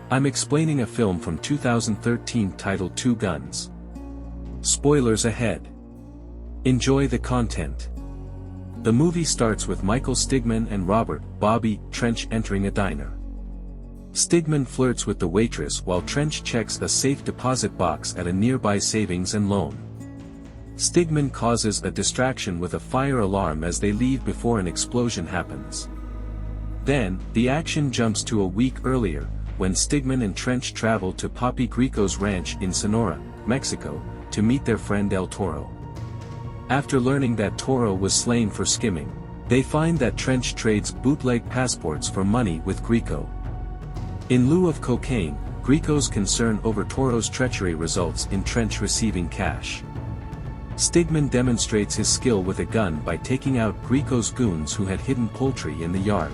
I'm explaining a film from 2013 titled Two Guns. Spoilers ahead. Enjoy the content. The movie starts with Michael Stigman and Robert "Bobby" Trench entering a diner. Stigman flirts with the waitress while Trench checks a safe deposit box at a nearby savings and loan. Stigman causes a distraction with a fire alarm as they leave before an explosion happens. Then, the action jumps to a week earlier, when Stigman and Trench travel to Papi Grico's ranch in Sonora, Mexico, to meet their friend El Toro. After learning that Toro was slain for skimming, they find that Trench trades bootleg passports for money with Grico. In lieu of cocaine, Grico's concern over Toro's treachery results in Trench receiving cash. Stigman demonstrates his skill with a gun by taking out Grico's goons who had hidden poultry in the yard.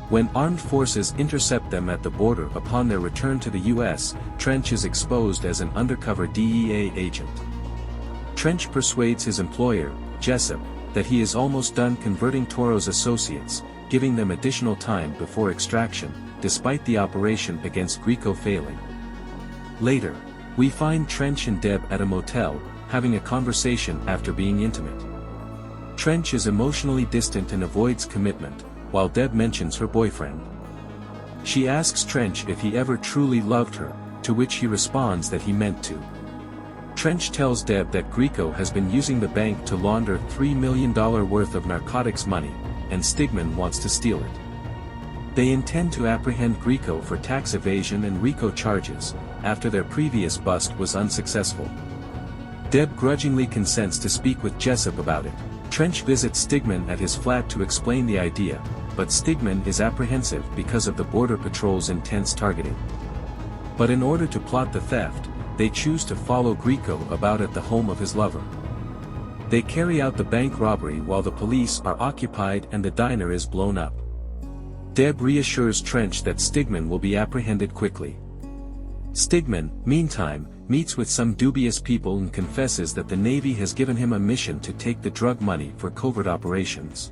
When armed forces intercept them at the border upon their return to the U.S., Trench is exposed as an undercover DEA agent. Trench persuades his employer, Jessup, that he is almost done converting Toro's associates, giving them additional time before extraction, despite the operation against Grico failing. Later, we find Trench and Deb at a motel, having a conversation after being intimate. Trench is emotionally distant and avoids commitment, while Deb mentions her boyfriend. She asks Trench if he ever truly loved her, to which he responds that he meant to. Trench tells Deb that Grico has been using the bank to launder $3 million worth of narcotics money, and Stigman wants to steal it. They intend to apprehend Grico for tax evasion and RICO charges, after their previous bust was unsuccessful. Deb grudgingly consents to speak with Jessup about it. Trench visits Stigman at his flat to explain the idea, but Stigman is apprehensive because of the Border Patrol's intense targeting. But in order to plot the theft, they choose to follow Grico about at the home of his lover. They carry out the bank robbery while the police are occupied and the diner is blown up. Deb reassures Trench that Stigman will be apprehended quickly. Stigman, meantime, meets with some dubious people and confesses that the Navy has given him a mission to take the drug money for covert operations.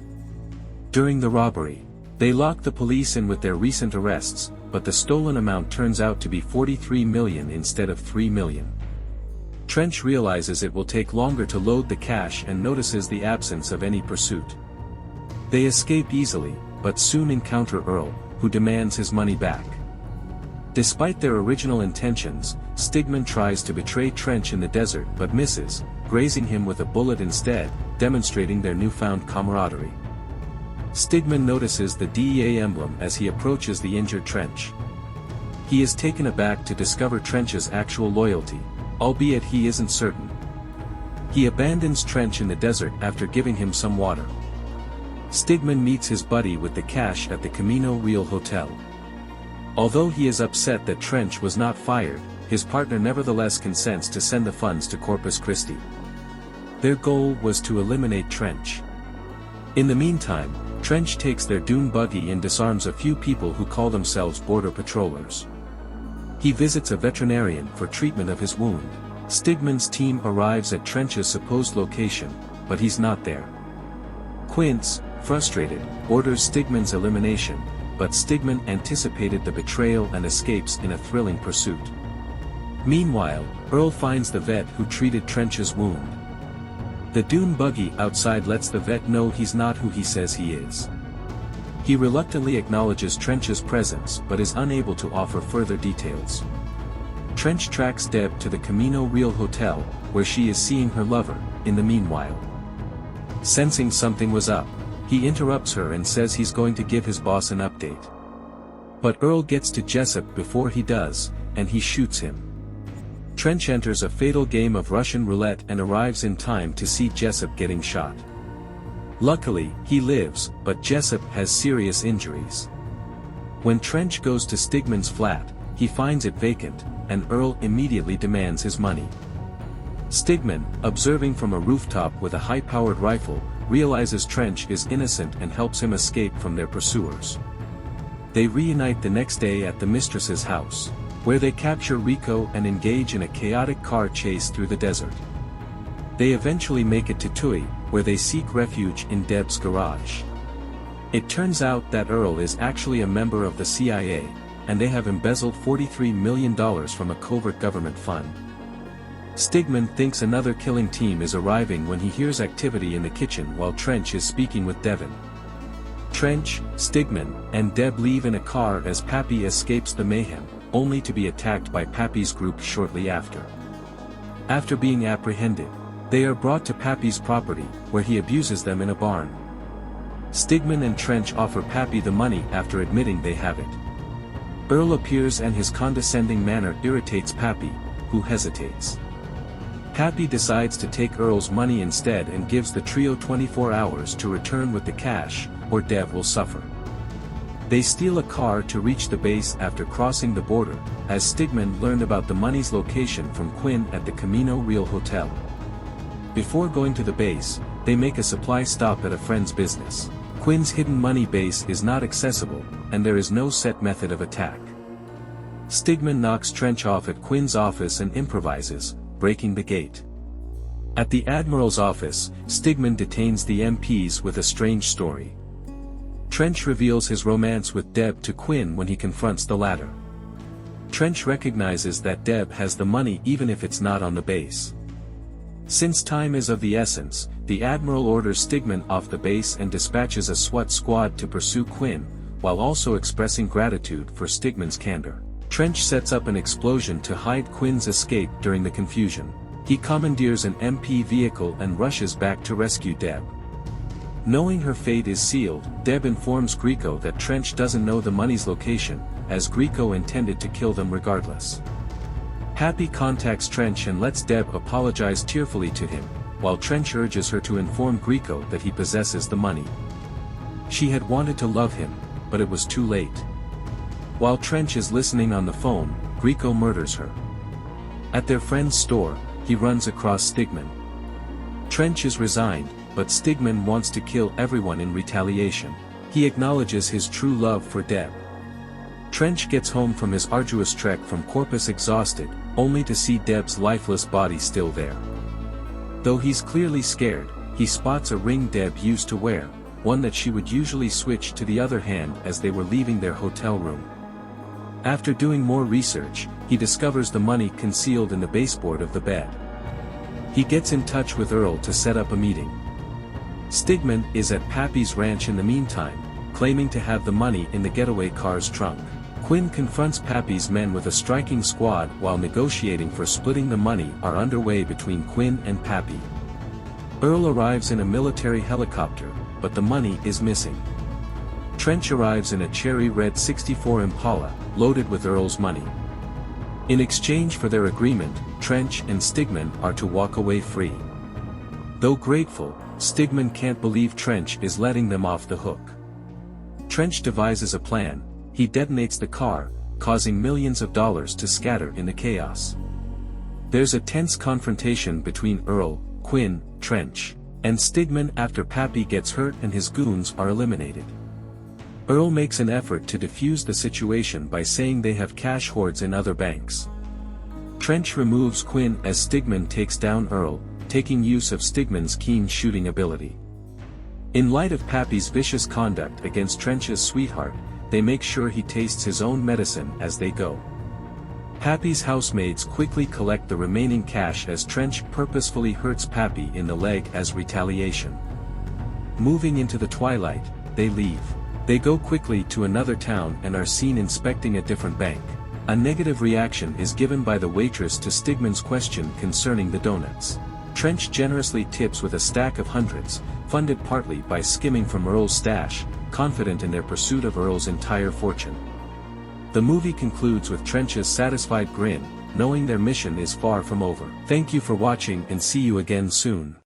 During the robbery, they lock the police in with their recent arrests, but the stolen amount turns out to be $43 million instead of $3 million. Trench realizes it will take longer to load the cash and notices the absence of any pursuit. They escape easily, but soon encounter Earl, who demands his money back. Despite their original intentions, Stigman tries to betray Trench in the desert but misses, grazing him with a bullet instead, demonstrating their newfound camaraderie. Stigman notices the DEA emblem as he approaches the injured Trench. He is taken aback to discover Trench's actual loyalty, albeit he isn't certain. He abandons Trench in the desert after giving him some water. Stigman meets his buddy with the cash at the Camino Real Hotel. Although he is upset that Trench was not fired, his partner nevertheless consents to send the funds to Corpus Christi. Their goal was to eliminate Trench. In the meantime, Trench takes their dune buggy and disarms a few people who call themselves border patrollers. He visits a veterinarian for treatment of his wound. Stigman's team arrives at Trench's supposed location, but he's not there. Quince, frustrated, orders Stigman's elimination, but Stigman anticipated the betrayal and escapes in a thrilling pursuit. Meanwhile, Earl finds the vet who treated Trench's wound. The dune buggy outside lets the vet know he's not who he says he is. He reluctantly acknowledges Trench's presence but is unable to offer further details. Trench tracks Deb to the Camino Real Hotel, where she is seeing her lover, in the meanwhile. Sensing something was up, he interrupts her and says he's going to give his boss an update. But Earl gets to Jessup before he does, and he shoots him. Trench enters a fatal game of Russian roulette and arrives in time to see Jessup getting shot. Luckily, he lives, but Jessup has serious injuries. When Trench goes to Stigman's flat, he finds it vacant, and Earl immediately demands his money. Stigman, observing from a rooftop with a high-powered rifle, realizes Trench is innocent and helps him escape from their pursuers. They reunite the next day at the mistress's house, where they capture Rico and engage in a chaotic car chase through the desert. They eventually make it to Tui, where they seek refuge in Deb's garage. It turns out that Earl is actually a member of the CIA, and they have embezzled $43 million from a covert government fund. Stigman thinks another killing team is arriving when he hears activity in the kitchen while Trench is speaking with Devon. Trench, Stigman, and Deb leave in a car as Pappy escapes the mayhem, only to be attacked by Pappy's group shortly after. After being apprehended, they are brought to Pappy's property, where he abuses them in a barn. Stigman and Trench offer Pappy the money after admitting they have it. Earl appears and his condescending manner irritates Pappy, who hesitates. Pappy decides to take Earl's money instead and gives the trio 24 hours to return with the cash, or Dev will suffer. They steal a car to reach the base after crossing the border, as Stigman learned about the money's location from Quinn at the Camino Real Hotel. Before going to the base, they make a supply stop at a friend's business. Quinn's hidden money base is not accessible, and there is no set method of attack. Stigman knocks Trench off at Quinn's office and improvises, breaking the gate. At the Admiral's office, Stigman detains the MPs with a strange story. Trench reveals his romance with Deb to Quinn when he confronts the latter. Trench recognizes that Deb has the money even if it's not on the base. Since time is of the essence, the Admiral orders Stigman off the base and dispatches a SWAT squad to pursue Quinn, while also expressing gratitude for Stigman's candor. Trench sets up an explosion to hide Quinn's escape during the confusion. He commandeers an MP vehicle and rushes back to rescue Deb. Knowing her fate is sealed, Deb informs Grieco that Trench doesn't know the money's location, as Grieco intended to kill them regardless. Pappy contacts Trench and lets Deb apologize tearfully to him, while Trench urges her to inform Grieco that he possesses the money. She had wanted to love him, but it was too late. While Trench is listening on the phone, Grieco murders her. At their friend's store, he runs across Stigman. Trench is resigned, but Stigman wants to kill everyone in retaliation. He acknowledges his true love for Deb. Trench gets home from his arduous trek from Corpus exhausted, only to see Deb's lifeless body still there. Though he's clearly scared, he spots a ring Deb used to wear, one that she would usually switch to the other hand as they were leaving their hotel room. After doing more research, he discovers the money concealed in the baseboard of the bed. He gets in touch with Earl to set up a meeting. Stigman is at Pappy's ranch in the meantime, claiming to have the money in the getaway car's trunk. Quinn confronts Pappy's men with a striking squad while negotiating for splitting the money are underway between Quinn and Pappy. Earl arrives in a military helicopter, but the money is missing. Trench arrives in a cherry red 64 Impala, loaded with Earl's money. In exchange for their agreement, Trench and Stigman are to walk away free. Though grateful, Stigman can't believe Trench is letting them off the hook. Trench devises a plan. He detonates the car, causing millions of dollars to scatter in the chaos. There's a tense confrontation between Earl, Quinn, Trench, and Stigman after Pappy gets hurt and his goons are eliminated. Earl makes an effort to defuse the situation by saying they have cash hoards in other banks. Trench removes Quinn as Stigman takes down Earl, taking use of Stigman's keen shooting ability. In light of Pappy's vicious conduct against Trench's sweetheart, they make sure he tastes his own medicine as they go. Pappy's housemaids quickly collect the remaining cash as Trench purposefully hurts Pappy in the leg as retaliation. Moving into the twilight, they leave. They go quickly to another town and are seen inspecting a different bank. A negative reaction is given by the waitress to Stigman's question concerning the donuts. Trench generously tips with a stack of hundreds, funded partly by skimming from Earl's stash, confident in their pursuit of Earl's entire fortune. The movie concludes with Trench's satisfied grin, knowing their mission is far from over. Thank you for watching and see you again soon.